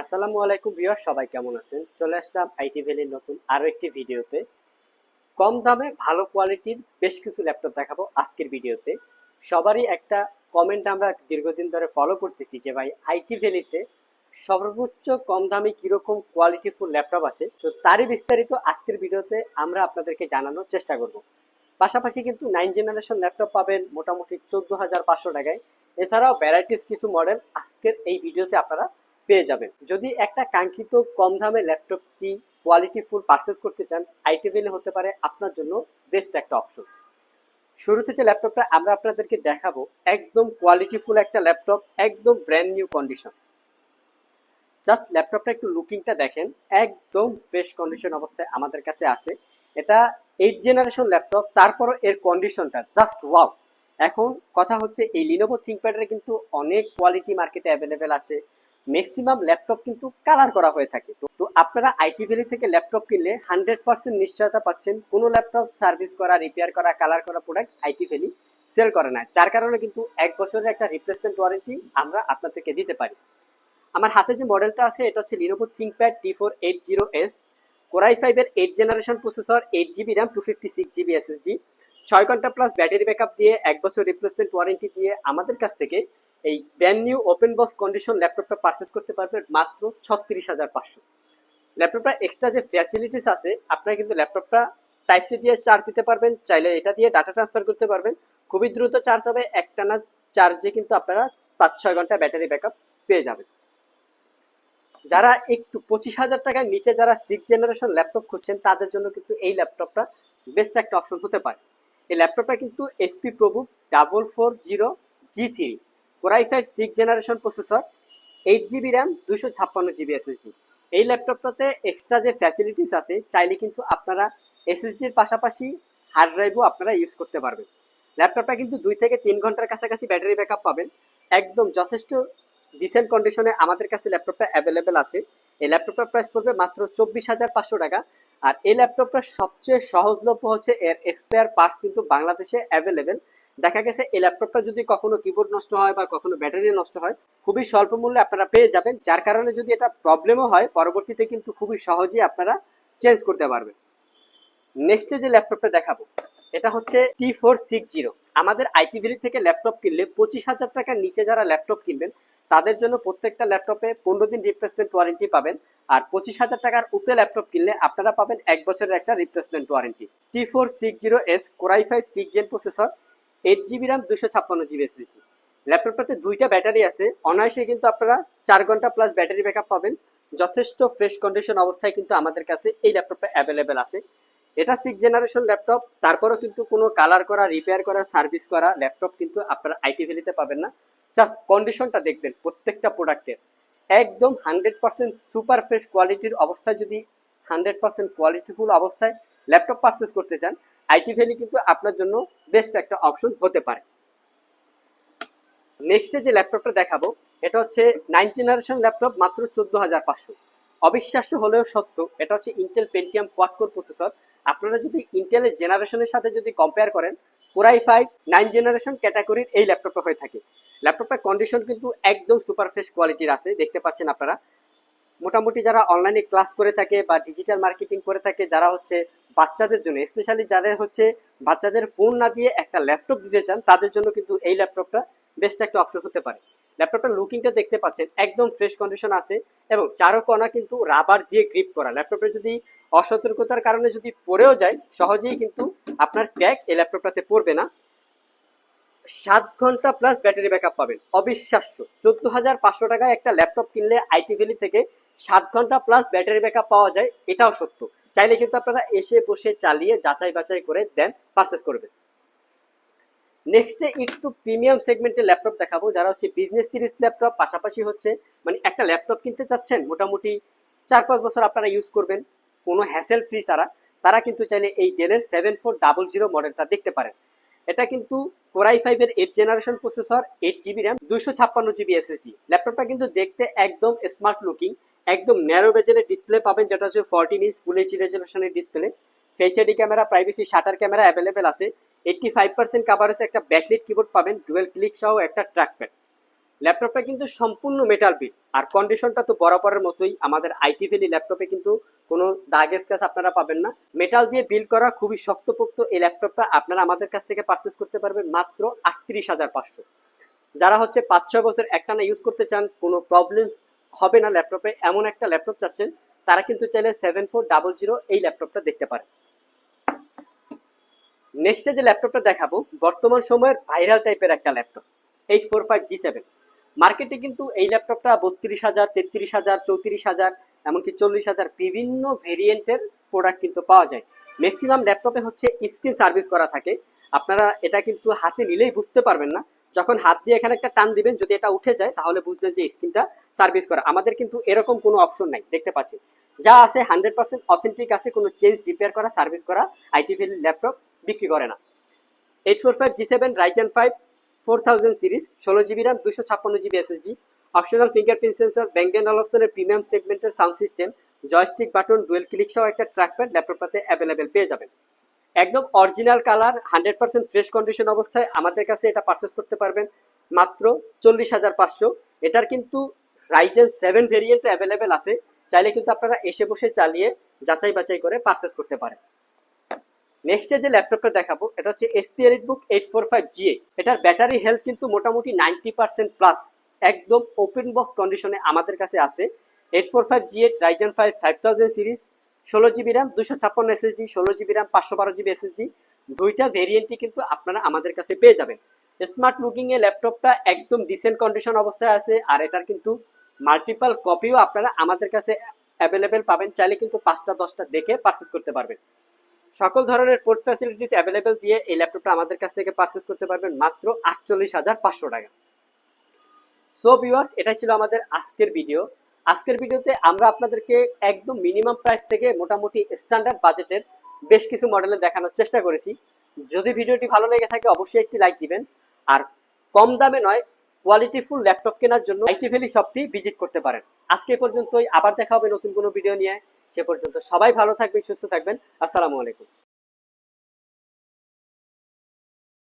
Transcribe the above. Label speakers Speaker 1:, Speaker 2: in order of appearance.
Speaker 1: আসসালামু আলাইকুম ভিউয়ার, সবাই কেমন আছেন? চলে আসলাম আইটি ভ্যালির নতুন আরো একটি ভিডিওতে। কম দামে ভালো কোয়ালিটির বেশ কিছু ল্যাপটপ দেখাবো আজকের ভিডিওতে। সবারই একটা কমেন্ট আমরা দীর্ঘদিন ধরে ফলো করতেছি যে ভাই আইটি ভ্যালিতে সর্বোচ্চ কম দামে কিরকম কোয়ালিটিফুল ল্যাপটপ আছে, তো তারই বিস্তারিত আজকের ভিডিওতে আমরা আপনাদেরকে জানানোর চেষ্টা করব। পাশাপাশি কিন্তু 9 জেনারেশন ল্যাপটপ পাবেন মোটামুটি 14,500 টাকায়। এছাড়াও ভ্যারাইটিস কিছু মডেল আজকের এই ভিডিওতে আপনারা পেয়ে যাবেন। যদি একটা কাঙ্ক্ষিত কম দামে ল্যাপটপটি কোয়ালিটিফুল পারচেস করতে চান, আইটি ভ্যালি হতে পারে আপনার জন্য বেস্ট একটা অপশন। শুরুতে যে ল্যাপটপটা আমরা আপনাদেরকে দেখাবো একদম কোয়ালিটিফুল একটা ল্যাপটপ, একদম ব্র্যান্ড নিউ কন্ডিশন। জাস্ট ল্যাপটপটা একটু লুকিংটা দেখেন, একদম ফ্রেশ কন্ডিশন অবস্থায় আমাদের কাছে আছে। এটা 8 জেনারেশন ল্যাপটপ, তারপরও এর কন্ডিশনটা জাস্ট ওয়াও। এখন কথা হচ্ছে এই লিনোভো থিংকপ্যাডের কিন্তু অনেক কোয়ালিটি মার্কেটে অ্যাভেলেবেল আছে। ম্যাক্সিমাম ল্যাপটপ কিন্তু কালার করা হয়ে থাকে। তো আপনারা আইটি ভ্যালি থেকে ল্যাপটপ কিনলে 100% নিশ্চয়তা পাচ্ছেন কোনো ল্যাপটপ সার্ভিস করা, রিপেয়ার করা, কালার করা প্রোডাক্ট আইটি ভ্যালি সেল করে না। যার কারণে কিন্তু 1 বছরের একটা রিপ্লেসমেন্ট ওয়ারেন্টি আমরা আপনাদেরকে দিতে পারি। আমার হাতে যে মডেলটা আছে এটা হচ্ছে লিনোভো থিংকপ্যাড T480S, কোরাই 5-এর 8 generation processor, 8 GB RAM, 256 GB SSD, 6 ঘন্টা প্লাস ব্যাটারি ব্যাকআপ দিয়ে 1 বছর রিপ্লেসমেন্ট ওয়ারেন্টি দিয়ে আমাদের কাছ থেকে এই brand new open box condition ল্যাপটপটা পারচেস করতে পারবেন মাত্র 36,500। ল্যাপটপটা এক্সট্রা যে ফ্যাসিলিটিস আছে, আপনারা কিন্তু ল্যাপটপটা টাইপ সি দিয়ে চার্জ দিতে পারবেন, চাইলে এটা দিয়ে ডাটা ট্রান্সফার করতে পারবেন, খুবই দ্রুত চার্জ হবে। একটানা চার্জে কিন্তু আপনারা 5-6 ঘন্টা ব্যাটারি ব্যাকআপ পেয়ে যাবেন। যারা একটু 25,000 টাকার নিচে যারা 6 জেনারেশন ল্যাপটপ খুঁজছেন তাদের জন্য কিন্তু এই ল্যাপটপটা বেস্ট একটা অপশন হতে পারে। এই ল্যাপটপটা কিন্তু এসপি প্রভু 440G3, core i 5 6 generation processor, 8 GB RAM, 256 GB SSD. এই ল্যাপটপটাতে এক্সট্রা যে ফ্যাসিলিটিস আছে, চাইলে কিন্তু আপনারা এসএসডির পাশাপাশি হার্ড ড্রাইভও আপনারা ইউজ করতে পারবেন। ল্যাপটপটা কিন্তু 2 থেকে 3 ঘন্টার কাছাকাছি ব্যাটারি ব্যাকআপ পাবেন। একদম যথেষ্ট ডিসেন্ট কন্ডিশনে আমাদের কাছে ল্যাপটপটা অ্যাভেলেবেল আছে। এই ল্যাপটপটার প্রাইস পড়বে মাত্র 24,500 টাকা। আর এই ল্যাপটপটার সবচেয়ে সহজলভ্য হচ্ছে এর এক্সপায়ার পার্টস কিন্তু বাংলাদেশে অ্যাভেলেবেল। দেখা গেছে এই ল্যাপটপটা যদি কখনো কিবোর্ড নষ্ট হয় বা কখনো ব্যাটারি নষ্ট হয়, খুবই স্বল্প মূল্যে আপনারা পেয়ে যাবেন। যার কারণে যদি এটা প্রবলেমও হয়, পরবর্তীতে কিন্তু খুবই সহজেই আপনারা চেঞ্জ করতে পারবেন। নেক্সটে যে ল্যাপটপটা দেখাবো এটা হচ্ছে T460। আমাদের আইটি ভ্যালি থেকে ল্যাপটপ কিনলে 25,000 টাকার নিচে যারা ল্যাপটপ কিনবেন তাদের জন্য প্রত্যেকটা ল্যাপটপে 15 দিন রিপ্লেসমেন্ট ওয়ারেন্টি পাবেন। আর 25,000 টাকার উপরে ল্যাপটপ কিনলে আপনারা পাবেন 1 বছরের একটা replacement warranty. T460S, Core i 5 6 gen processor, 8 GB RAM, 256 GB SSD. ল্যাপটপটাতে 2টা ব্যাটারি আছে, অনায়াসে কিন্তু আপনারা 4 ঘন্টা প্লাস ব্যাটারি ব্যাকআপ পাবেন। যথেষ্ট ফ্রেশ কন্ডিশন অবস্থায় কিন্তু আমাদের কাছে এই ল্যাপটপটা অ্যাভেলেবেল আছে। এটা 6 জেনারেশন ল্যাপটপ, তারপরেও কিন্তু কোনো কালার করা, রিপেয়ার করা, সার্ভিস করা ল্যাপটপ কিন্তু আপনারা আইটি ভ্যালিতে পাবেন না। জাস্ট কন্ডিশনটা দেখবেন প্রত্যেকটা প্রোডাক্টের, একদম 100% সুপার ফ্রেশ কোয়ালিটির অবস্থায়। যদি 100% কোয়ালিটিফুল অবস্থায় ল্যাপটপ পারচেস করতে চান, আইটি ভ্যালি কিন্তু আপনার জন্য বেস্ট একটা অপশন হতে পারে। নেক্সটে যে ল্যাপটপটা দেখাবো এটা হচ্ছে 9 জেনারেশন ল্যাপটপ, মাত্র 14,500। অবিশ্বাস্য হলেও সত্য, এটা হচ্ছে Intel Pentium quad core processor. আপনারা যদি ইন্টেলের জেনারেশনের সাথে যদি কম্পেয়ার করেন, কোরাই 5 9 জেনারেশন ক্যাটাগরির এই ল্যাপটপটা হয়ে থাকে। ল্যাপটপটার কন্ডিশন কিন্তু একদম সুপার ফ্রেশ কোয়ালিটির আছে, দেখতে পাচ্ছেন আপনারা। মোটামুটি যারা অনলাইনে ক্লাস করে থাকে বা ডিজিটাল মার্কেটিং করে থাকে, যারা হচ্ছে বাচ্চাদের জন্য, স্পেশালি যারা হচ্ছে বাচ্চাদের ফোন না দিয়ে একটা ল্যাপটপ দিতে চান, তাদের জন্য কিন্তু এই ল্যাপটপটা বেস্ট একটা অপশন হতে পারে। ল্যাপটপটার লুকিংটা দেখতে পাচ্ছেন, একদম ফ্রেশ কন্ডিশন আছে এবং চারো কোণা কিন্তু রাবার দিয়ে গ্রিপ করা। ল্যাপটপটা যদি অসতর্কতার কারণে যদি পড়েও যায়, সহজেই কিন্তু আপনার ক্র্যাক এই ল্যাপটপটাতে পড়বে না। 7 ঘন্টা প্লাস ব্যাটারি ব্যাকআপ পাবেন। অবিশ্বাস্য, 14,500 টাকায় একটা ল্যাপটপ কিনলে আইটি ভ্যালি থেকে 7 ঘন্টা প্লাস ব্যাটারি ব্যাকআপ পাওয়া যায়, এটাও সত্য। চাইলে কিন্তু আপনারা এসে বসে চালিয়ে যাচাই বাছাই করে দেন পারচেস করবেন। নেক্সটে একটু প্রিমিয়াম সেগমেন্টের ল্যাপটপ দেখাবো, যারা হচ্ছে বিজনেস সিরিজ ল্যাপটপ, পাশাপাশি হচ্ছে মানে একটা ল্যাপটপ কিনতে চাচ্ছেন মোটামুটি 4-5 বছর আপনারা ইউজ করবেন কোনো হ্যাসেল ফ্রি ছাড়া, তারা কিন্তু চাইলে এই ডেলের 7400 মডেলটা দেখতে পারেন। এটা কিন্তু কোরাই 5-এর 8 generation processor, 8 GB RAM, 256 GB SSD. ল্যাপটপটা কিন্তু দেখতে একদম স্মার্ট লুকিং, একদম ন্যারো বেজেলের ডিসপ্লে পাবেন, যেটা হচ্ছে 14 ইঞ্চ ফুল এইচডি রেজলিউশনের display. Face ID camera, privacy shutter camera available আছে। 85% কাভারেজে একটা ব্যাকলিট কিবোর্ড পাবেন, ডুয়েল ক্লিক সহ একটা ট্র্যাকপ্যাড। ল্যাপটপটা কিন্তু সম্পূর্ণ মেটাল বিল, আর কন্ডিশনটা তো বরাবরের মতোই। আমাদের আইটি ভ্যালি ল্যাপটপে কিন্তু কোনো দাগ স্ক্র্যাচ আপনারা পাবেন না। মেটাল দিয়ে বিল করা খুবই শক্তপোক্ত এই ল্যাপটপটা আপনারা আমাদের কাছ থেকে পারচেস করতে পারবেন মাত্র 38,500। যারা হচ্ছে 5-6 বছর একটানা ইউজ করতে চান, কোনো প্রবলেম হবে না ল্যাপটপে, এমন একটা ল্যাপটপ চাচ্ছেন, তারা কিন্তু চাইলে 7400 এই ল্যাপটপটা দেখতে পারেন। নেক্সটে যে ল্যাপটপটা দেখাবো বর্তমান সময়ের ভাইরাল টাইপের একটা ল্যাপটপ, 845G7। মার্কেটে কিন্তু এই ল্যাপটপটা 32,000, 33,000, 34,000, এমনকি 40,000 বিভিন্ন ভেরিয়েন্টের প্রোডাক্ট কিন্তু পাওয়া যায়। ম্যাক্সিমাম ল্যাপটপে হচ্ছে স্ক্রিন সার্ভিস করা থাকে। আপনারা এটা কিন্তু হাতে নিলেই বুঝতে পারবেন না, যখন হাত দিয়ে এখানে একটা টান দিবেন, যদি এটা উঠে যায় তাহলে বুঝবেন যে স্ক্রিনটা সার্ভিস করা। আমাদের কিন্তু এরকম কোনো অপশন নাই, দেখতে পাচ্ছি যা আছে 100% অথেন্টিক আছে, কোনো চেঞ্জ রিপেয়ার করা সার্ভিস করা আইটি ভ্যালি ল্যাপটপ বিক্রি করে না। 845G7 Ryzen 5 4000 series, 16GB RAM, 256GB SSD, optional fingerprint sensor, Bang and অলপশনের প্রিমিয়াম সেগমেন্টের sound system, joystick button, dual click সহ একটা ট্র্যাকপ্যাড ল্যাপটপটাতে অ্যাভেলেবেল পেয়ে যাবেন। একদম অরিজিনাল কালার, 100% ফ্রেশ কন্ডিশন অবস্থায় আমাদের কাছে এটা পারচেস করতে পারবেন মাত্র 40,500। এটার কিন্তু Ryzen 7 ভেরিয়েন্ট অ্যাভেলেবেল আছে, চাইলে কিন্তু আপনারা এসে বসে চালিয়ে যাচাই বাছাই করে পারচেস করতে পারেন। নেক্সটে যে ল্যাপটপটা দেখাবো এটা হচ্ছে HP EliteBook 845GA। এটার ব্যাটারি হেলথ কিন্তু মোটামুটি 90% প্লাস, একদম ওপেন বক্স কন্ডিশনে আমাদের কাছে আছে। 845GA Ryzen 5 5000 series, 16GB RAM, 256 SSD, 16GB RAM, 512GB SSD, দুইটা ভেরিয়েন্টই কিন্তু আপনারা আমাদের কাছে পেয়ে যাবেন। স্মার্ট লুকিং এ ল্যাপটপটা একদম ডিসেন্ট কন্ডিশন অবস্থায় আছে, আর এটার কিন্তু মাল্টিপাল কপিও আপনারা আমাদের কাছে অ্যাভেলেবেল পাবেন, চাইলে কিন্তু 5টা 10টা দেখে পারচেস করতে পারবেন। সকল ধরনের পোর্ট ফ্যাসিলিটিস অ্যাভেলেবেল দিয়ে এই ল্যাপটপটা আমাদের কাছ থেকে পারচেস করতে পারবেন মাত্র 48,500 টাকা। সো ভিউয়ার্স, এটাই ছিল আমাদের আজকের ভিডিও। আজকের ভিডিওতে আমরা আপনাদেরকে একদম মিনিমাম প্রাইস থেকে মোটামুটি স্ট্যান্ডার্ড বাজেটের বেশ কিছু মডেলে দেখানোর চেষ্টা করেছি। যদি ভিডিওটি ভালো লেগে থাকে অবশ্যই একটি লাইক দিবেন, আর কম দামে নয় কোয়ালিটিফুল ল্যাপটপ কেনার জন্য আইটি ভ্যালি শপটি ভিজিট করতে পারেন। আজকে পর্যন্তই, আবার দেখা হবে নতুন কোনো ভিডিও নিয়ে। সে পর্যন্ত সবাই ভালো থাকবেন, সুস্থ থাকবেন। আসসালামু আলাইকুম।